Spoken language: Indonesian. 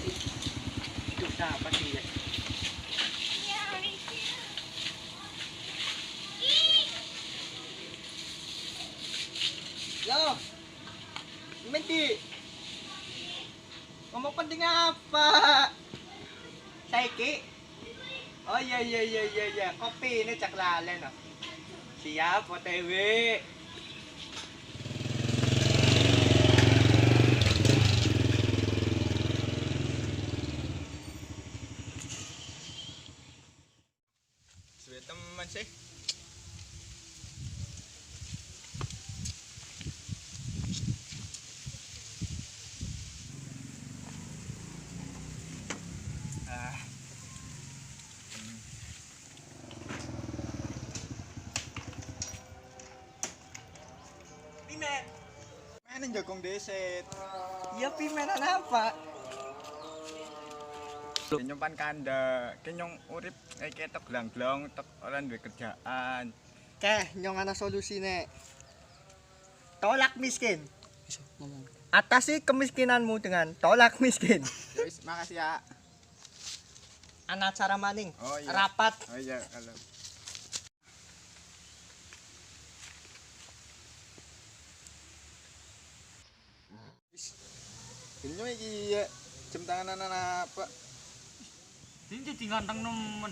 Itu siapa sih ya? Loh, Menti, ngomong penting apa? Saiki? Oh iya, kopi ini cak lalen oh. Siap OTW. Suwe teman sih. Ah. Pimen. Mana jagong deset? Iya pimenan apa? Nyumpan kanda, kenyong urip ketok glangglong, tek ora duwe kerjaan. Nyong ana solusine. Tolak miskin. Bisa ngomong. Atasi kemiskinanmu dengan tolak miskin. Ya wis, makasih ya. Ana cara maning. Oh, iya. Rapat. Oh iya, kalau. Wis. Ini iki ya jam tangan anak apa? Ini jadi ganteng nemen.